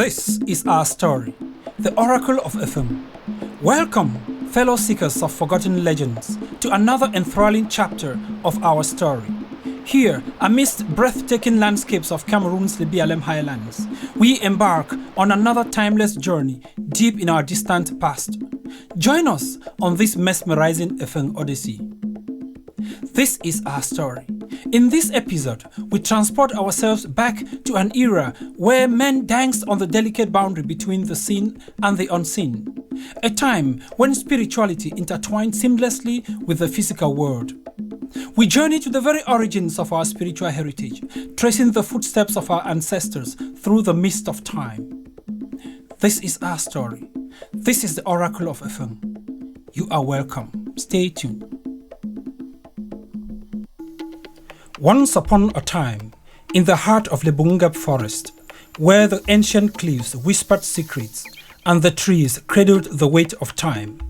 This is our story, the Oracle of Efeng. Welcome, fellow seekers of forgotten legends, to another enthralling chapter of our story. Here, amidst breathtaking landscapes of Cameroon's Lebialem Highlands, we embark on another timeless journey deep in our distant past. Join us on this mesmerizing Efeng Odyssey. This is our story. In this episode, we transport ourselves back to an era where men danced on the delicate boundary between the seen and the unseen. A time when spirituality intertwined seamlessly with the physical world. We journey to the very origins of our spiritual heritage, tracing the footsteps of our ancestors through the mist of time. This is our story. This is the Oracle of Efeng. You are welcome. Stay tuned. Once upon a time, in the heart of Lebialem forest, where the ancient cliffs whispered secrets and the trees cradled the weight of time,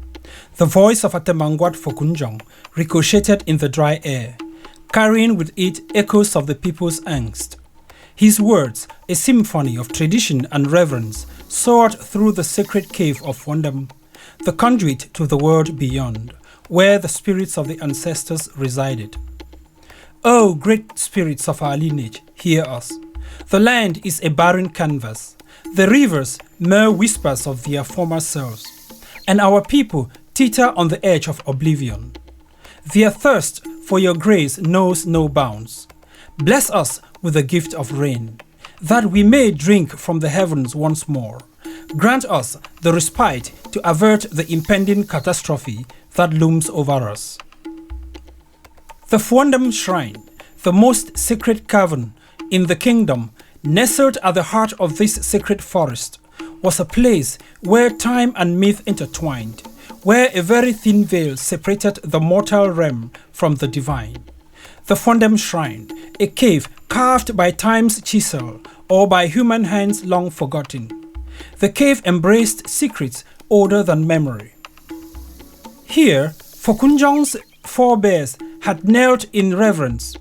the voice of Atemangwat Fokunjong ricocheted in the dry air, carrying with it echoes of the people's angst. His words, a symphony of tradition and reverence, soared through the sacred cave of Wondam, the conduit to the world beyond, where the spirits of the ancestors resided. O great spirits of our lineage, hear us. The land is a barren canvas, the rivers mere whispers of their former selves, and our people teeter on the edge of oblivion. Their thirst for your grace knows no bounds. Bless us with the gift of rain, that we may drink from the heavens once more. Grant us the respite to avert the impending catastrophe that looms over us. The Wondam Shrine, the most sacred cavern in the kingdom, nestled at the heart of this sacred forest, was a place where time and myth intertwined, where a very thin veil separated the mortal realm from the divine. The Wondam Shrine, a cave carved by time's chisel or by human hands long forgotten. The cave embraced secrets older than memory. Here, Fokunjong's forebears had knelt in reverence,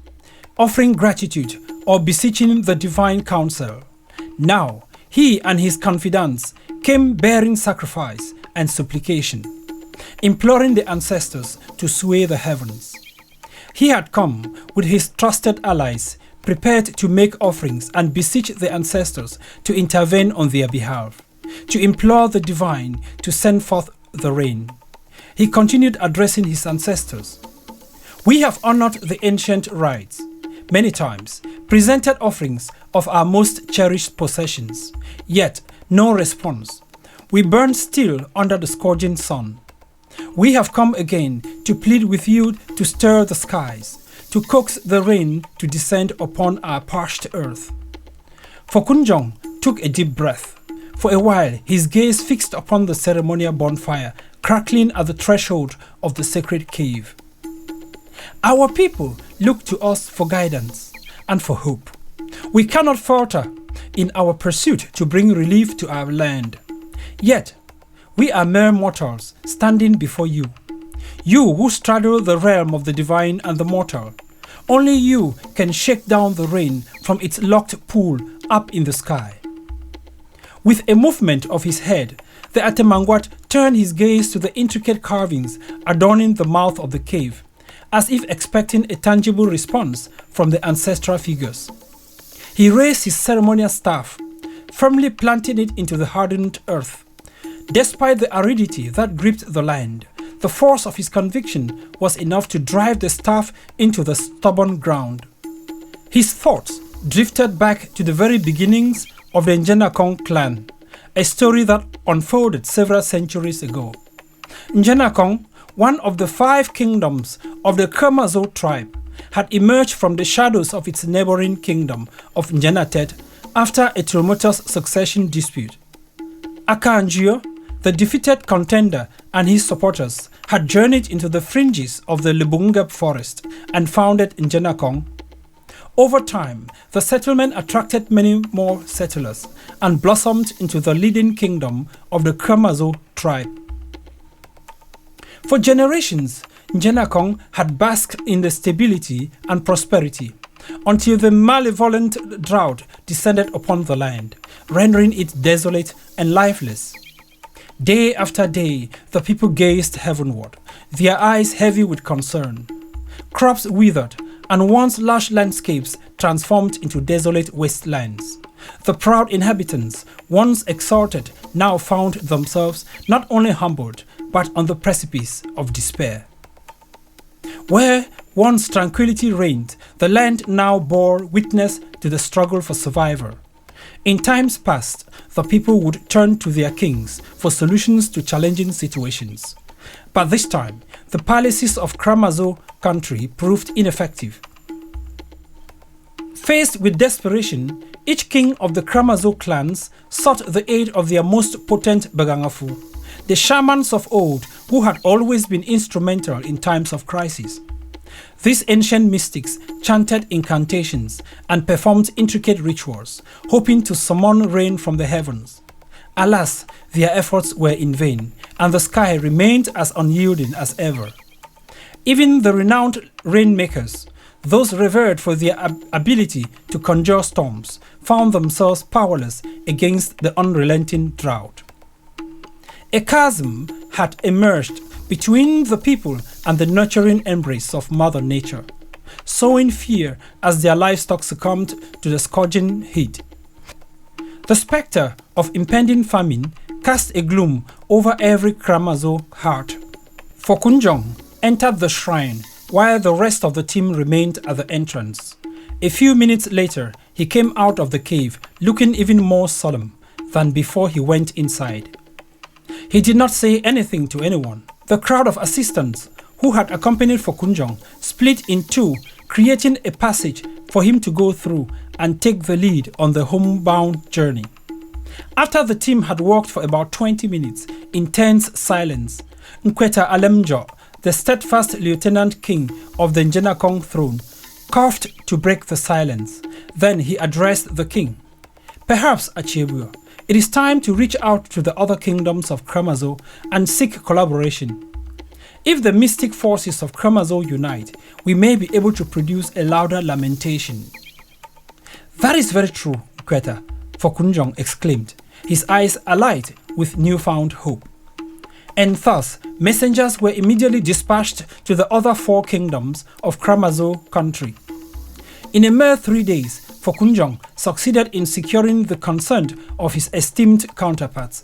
offering gratitude or beseeching the divine counsel. Now, he and his confidants came bearing sacrifice and supplication, imploring the ancestors to sway the heavens. He had come with his trusted allies, prepared to make offerings and beseech the ancestors to intervene on their behalf, to implore the divine to send forth the rain. He continued addressing his ancestors. We have honored the ancient rites, many times, presented offerings of our most cherished possessions, yet no response. We burn still under the scorching sun. We have come again to plead with you to stir the skies, to coax the rain to descend upon our parched earth. Fokunjong took a deep breath. For a while, his gaze fixed upon the ceremonial bonfire crackling at the threshold of the sacred cave. Our people look to us for guidance and for hope. We cannot falter in our pursuit to bring relief to our land. Yet, we are mere mortals standing before you. You who straddle the realm of the divine and the mortal. Only you can shake down the rain from its locked pool up in the sky. With a movement of his head, the Atemangwat turned his gaze to the intricate carvings adorning the mouth of the cave, as if expecting a tangible response from the ancestral figures. He raised his ceremonial staff, firmly planting it into the hardened earth. Despite the aridity that gripped the land, the force of his conviction was enough to drive the staff into the stubborn ground. His thoughts drifted back to the very beginnings of the Njenakong clan, a story that unfolded several centuries ago. Njenakong, one of the 5 kingdoms of the Kermazo tribe, had emerged from the shadows of its neighboring kingdom of Njenatet after a tumultuous succession dispute. Akanjio, the defeated contender, and his supporters had journeyed into the fringes of the Lebialem forest and founded Njenakong. Over time, the settlement attracted many more settlers and blossomed into the leading kingdom of the Kermazo tribe. For generations, Njenakong had basked in the stability and prosperity. until the malevolent drought descended upon the land, rendering it desolate and lifeless. Day after day, the people gazed heavenward, their eyes heavy with concern. Crops withered, and once lush landscapes transformed into desolate wastelands. The proud inhabitants, once exalted, now found themselves not only humbled, but on the precipice of despair. Where once tranquility reigned, the land now bore witness to the struggle for survival. In times past, the people would turn to their kings for solutions to challenging situations. But this time, the palaces of Kramazo country proved ineffective. Faced with desperation, each king of the Kramazo clans sought the aid of their most potent Bagangafu, the shamans of old who had always been instrumental in times of crisis. These ancient mystics chanted incantations and performed intricate rituals, hoping to summon rain from the heavens. Alas, their efforts were in vain, and the sky remained as unyielding as ever. Even the renowned rainmakers, those revered for their ability to conjure storms, found themselves powerless against the unrelenting drought. A chasm had emerged between the people and the nurturing embrace of Mother Nature, sowing fear as their livestock succumbed to the scourging heat. The spectre of impending famine cast a gloom over every Kramazo heart. Fokunjong entered the shrine while the rest of the team remained at the entrance. A few minutes later, he came out of the cave looking even more solemn than before he went inside. He did not say anything to anyone. The crowd of assistants who had accompanied Fokunjong split in two, creating a passage for him to go through and take the lead on the homebound journey. After the team had walked for about 20 minutes in tense silence, Nkweta Alemjo, the steadfast lieutenant king of the Njenakong throne, coughed to break the silence. Then he addressed the king. Perhaps, Achiebuo, it is time to reach out to the other kingdoms of Kramazo and seek collaboration. If the mystic forces of Kramazo unite, we may be able to produce a louder lamentation. That is very true, Nkweta, Fokunjong exclaimed, his eyes alight with newfound hope. And thus, messengers were immediately dispatched to the other four kingdoms of Kramazo country. In a mere 3 days, Fokunjong succeeded in securing the consent of his esteemed counterparts.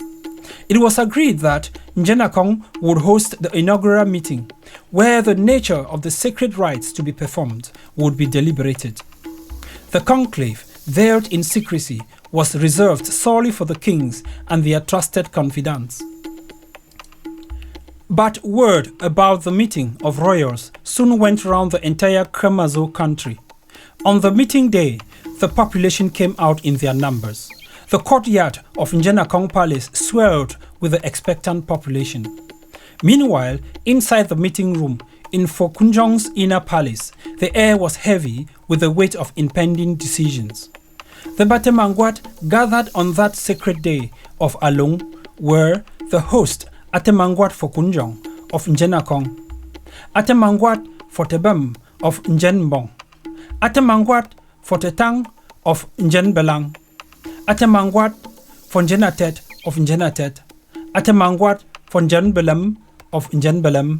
It was agreed that Njenakong would host the inaugural meeting, where the nature of the sacred rites to be performed would be deliberated. The conclave, veiled in secrecy, was reserved solely for the kings and their trusted confidants. But word about the meeting of royals soon went round the entire Kramazo country. On the meeting day, the population came out in their numbers. The courtyard of Njenakong Palace swelled with the expectant population. Meanwhile, inside the meeting room, in Fokunjong's inner palace, the air was heavy with the weight of impending decisions. The Batemangwat gathered on that sacred day of Along were the host Atemangwat Fokunjong of Njenakong, Atemangwat Fotebem of Njenbong, Atemangwat Fotetang of Njenbelang, Atemangwat Fonjenatet of Njenatet, Atemangwat Fonjenbelem of Njenbelem.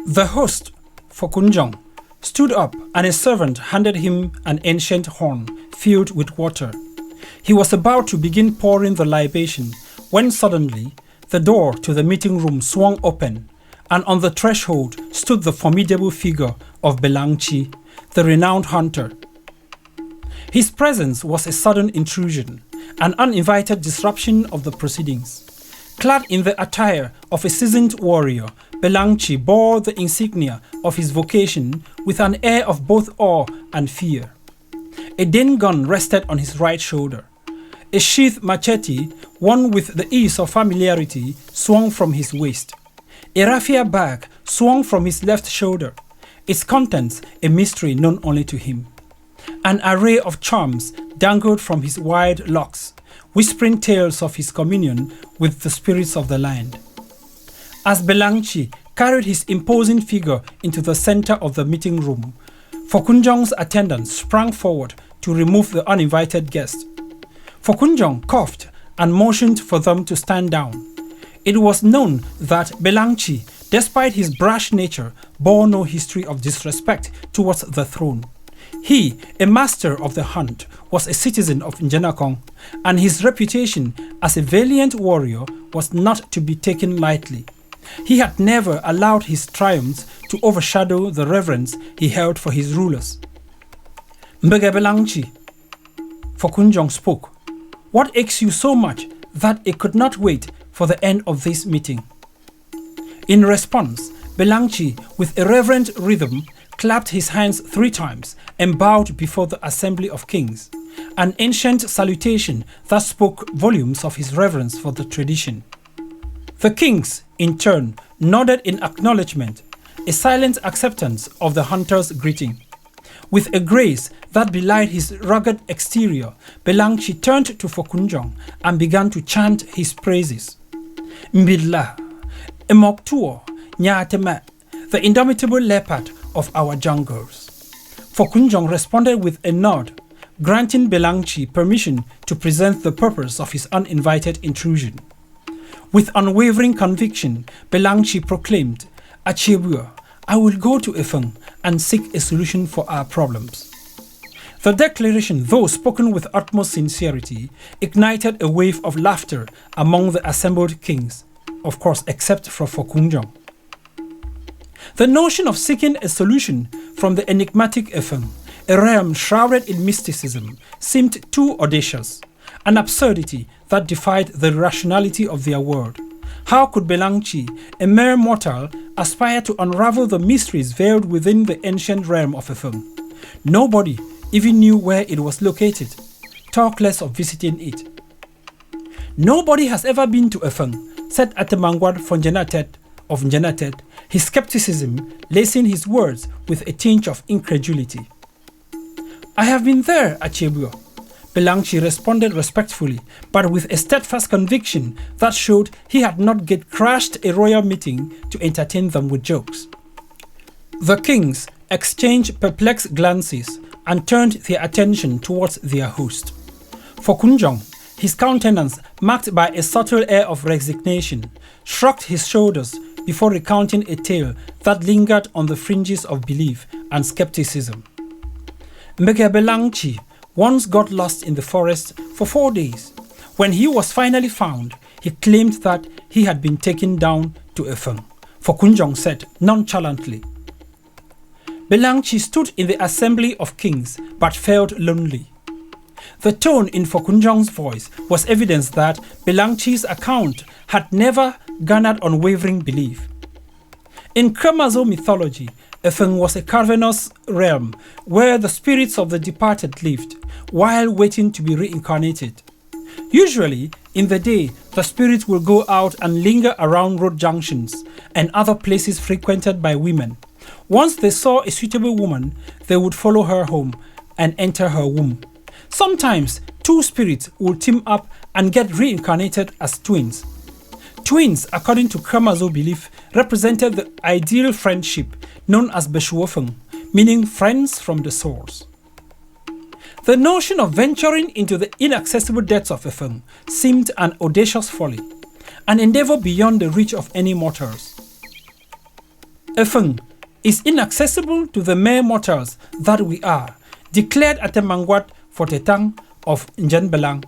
The host, Fokunjong, stood up and a servant handed him an ancient horn filled with water. He was about to begin pouring the libation when suddenly the door to the meeting room swung open, and on the threshold stood the formidable figure of Belangchi, the renowned hunter. His presence was a sudden intrusion, an uninvited disruption of the proceedings. Clad in the attire of a seasoned warrior, Belangchi bore the insignia of his vocation with an air of both awe and fear. A Dane gun rested on his right shoulder. A sheath machete, worn with the ease of familiarity, swung from his waist. A raffia bag swung from his left shoulder, its contents a mystery known only to him. An array of charms dangled from his wide locks, whispering tales of his communion with the spirits of the land. As Belangchi carried his imposing figure into the center of the meeting room, Fokunjong's attendants sprang forward to remove the uninvited guest. Fokunjong coughed and motioned for them to stand down. It was known that Belangchi, despite his brash nature, bore no history of disrespect towards the throne. He, a master of the hunt, was a citizen of Njenakong, and his reputation as a valiant warrior was not to be taken lightly. He had never allowed his triumphs to overshadow the reverence he held for his rulers. Mbege Belangchi, Fokunjong spoke. What aches you so much that it could not wait for the end of this meeting? In response, Belangchi, with a reverent rhythm, clapped his hands 3 times and bowed before the assembly of kings, an ancient salutation that spoke volumes of his reverence for the tradition. The kings, in turn, nodded in acknowledgement, a silent acceptance of the hunter's greeting. With a grace that belied his rugged exterior, Belangchi turned to Fokunjong and began to chant his praises. Mbidla, Emoktuo, Nyateme, the indomitable leopard of our jungles. Fokunjong responded with a nod, granting Belangchi permission to present the purpose of his uninvited intrusion. With unwavering conviction, Belangchi proclaimed, Achebua, I will go to Efeng and seek a solution for our problems. The declaration, though spoken with utmost sincerity, ignited a wave of laughter among the assembled kings, of course except for Fokunjong. The notion of seeking a solution from the enigmatic Efeng, a realm shrouded in mysticism, seemed too audacious, an absurdity that defied the rationality of their world. How could Belangchi, a mere mortal, aspire to unravel the mysteries veiled within the ancient realm of Efeng? Nobody even knew where it was located, talk less of visiting it. Nobody has ever been to Efeng, said Atemangwad Fonjenatet of Njenatet, his skepticism lacing his words with a tinge of incredulity. I have been there, Achebua, Belangchi responded respectfully, but with a steadfast conviction that showed he had not yet crashed a royal meeting to entertain them with jokes. The kings exchanged perplexed glances and turned their attention towards their host. Fokunjong, his countenance marked by a subtle air of resignation, shrugged his shoulders before recounting a tale that lingered on the fringes of belief and skepticism. Mbeke Belangchi once got lost in the forest for 4 days. When he was finally found, he claimed that he had been taken down to Efeng, Fokunjong said nonchalantly. Belangchi stood in the assembly of kings but felt lonely. The tone in Fokunjong's voice was evidence that Belangchi's account had never garnered unwavering belief. In Kremazo mythology, Efeng was a cavernous realm where the spirits of the departed lived while waiting to be reincarnated. Usually, in the day, the spirits will go out and linger around road junctions and other places frequented by women. Once they saw a suitable woman, they would follow her home and enter her womb. Sometimes, 2 spirits will team up and get reincarnated as twins. Twins, according to Kremazo belief, represented the ideal friendship known as Beshuofeng, meaning friends from the source. The notion of venturing into the inaccessible depths of Efeng seemed an audacious folly, an endeavor beyond the reach of any mortals. Efeng is inaccessible to the mere mortals that we are, declared Atemangwat Fortetang of Njenbelang,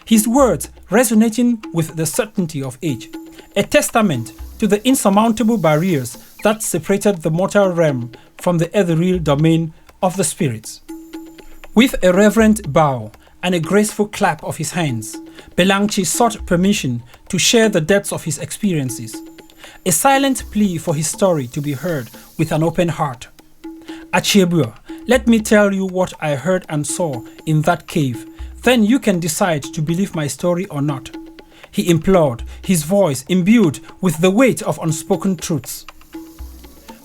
his words resonating with the certainty of age, a testament to the insurmountable barriers that separated the mortal realm from the ethereal domain of the spirits. With a reverent bow and a graceful clap of his hands, Belangchi sought permission to share the depths of his experiences, a silent plea for his story to be heard with an open heart. Achebua, let me tell you what I heard and saw in that cave, then you can decide to believe my story or not, he implored, his voice imbued with the weight of unspoken truths.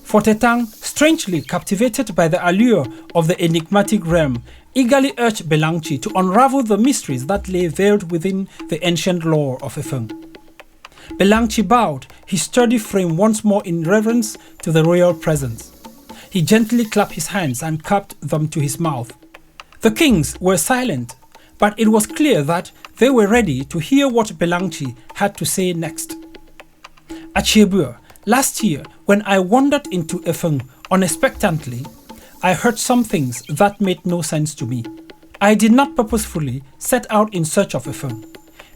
Fortetang, strangely captivated by the allure of the enigmatic realm, eagerly urged Belangchi to unravel the mysteries that lay veiled within the ancient lore of Efeng. Belangchi bowed, his sturdy frame once more in reverence to the royal presence. He gently clapped his hands and cupped them to his mouth. The kings were silent, but it was clear that they were ready to hear what Belangchi had to say next. Achebua, last year when I wandered into Efeng unexpectedly, I heard some things that made no sense to me. I did not purposefully set out in search of Efeng.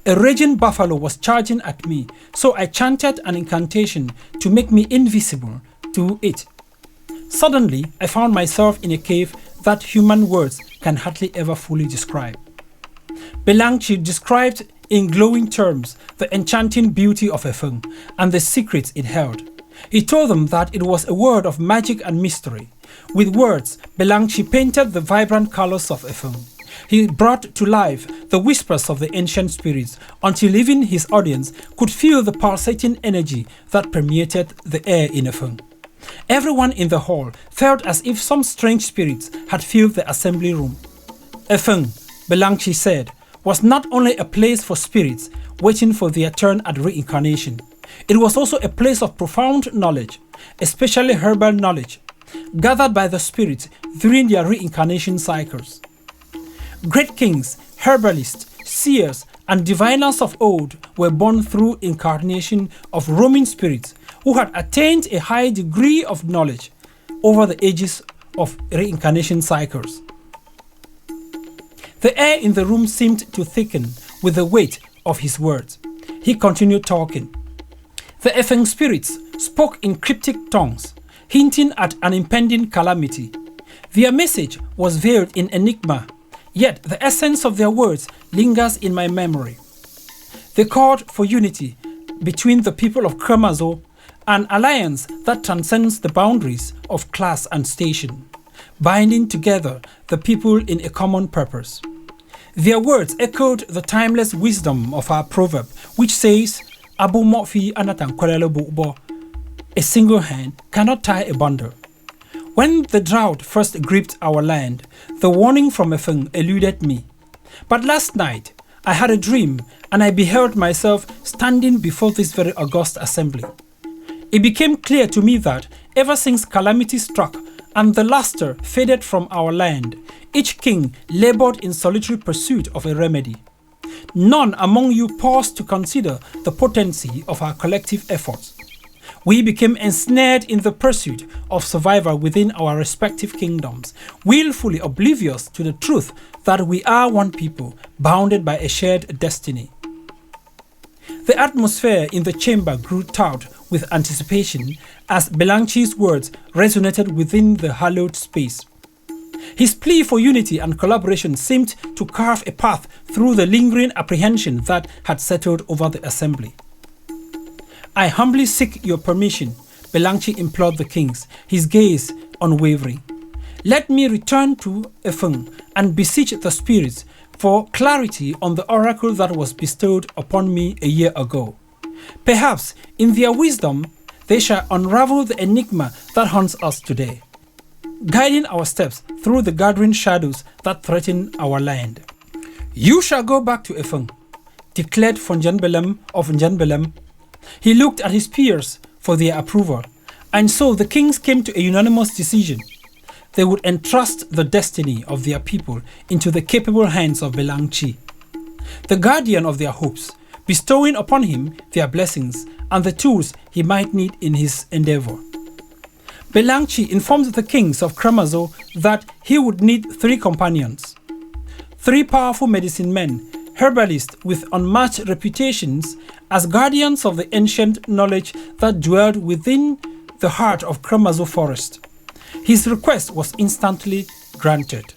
A raging buffalo was charging at me, so I chanted an incantation to make me invisible to it. Suddenly, I found myself in a cave that human words can hardly ever fully describe. Belangchi described in glowing terms the enchanting beauty of Efeng and the secrets it held. He told them that it was a world of magic and mystery. With words, Belangchi painted the vibrant colors of Efeng. He brought to life the whispers of the ancient spirits until even his audience could feel the pulsating energy that permeated the air in Efeng. Everyone in the hall felt as if some strange spirits had filled the assembly room. Efeng, Belangchi said, was not only a place for spirits waiting for their turn at reincarnation. It was also a place of profound knowledge, especially herbal knowledge, gathered by the spirits during their reincarnation cycles. Great kings, herbalists, seers, and diviners of old were born through incarnation of roaming spirits who had attained a high degree of knowledge over the ages of reincarnation cycles. The air in the room seemed to thicken with the weight of his words. He continued talking. The Efeng spirits spoke in cryptic tongues, hinting at an impending calamity. Their message was veiled in enigma, yet the essence of their words lingers in my memory. They called for unity between the people of Kremazo, an alliance that transcends the boundaries of class and station, binding together the people in a common purpose. Their words echoed the timeless wisdom of our proverb, which says, "Abu Mofi anatan kwelele bubo." A single hand cannot tie a bundle. When the drought first gripped our land, the warning from Efeng eluded me. But last night, I had a dream and I beheld myself standing before this very august assembly. It became clear to me that ever since calamity struck and the luster faded from our land, each king labored in solitary pursuit of a remedy. None among you paused to consider the potency of our collective efforts. We became ensnared in the pursuit of survival within our respective kingdoms, willfully oblivious to the truth that we are one people, bounded by a shared destiny. The atmosphere in the chamber grew taut with anticipation as Belangchi's words resonated within the hallowed space. His plea for unity and collaboration seemed to carve a path through the lingering apprehension that had settled over the assembly. "I humbly seek your permission," Belangchi implored the kings, his gaze unwavering. "Let me return to Efeng and beseech the spirits for clarity on the oracle that was bestowed upon me a year ago. Perhaps, in their wisdom, they shall unravel the enigma that haunts us today, guiding our steps through the gathering shadows that threaten our land." "You shall go back to Efeng," declared von Lebialem of Lebialem. He looked at his peers for their approval, and so the kings came to a unanimous decision. They would entrust the destiny of their people into the capable hands of Belangchi, the guardian of their hopes, bestowing upon him their blessings and the tools he might need in his endeavor. Belangchi informed the kings of Kremazo that he would need 3 companions, 3 powerful medicine men, herbalists with unmatched reputations as guardians of the ancient knowledge that dwelled within the heart of Kremazo forest. His request was instantly granted.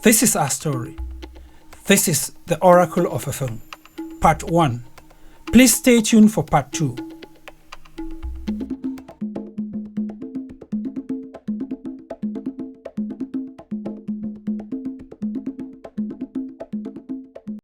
This is our story. This is the Oracle of Efeng, Part 1. Please stay tuned for Part 2.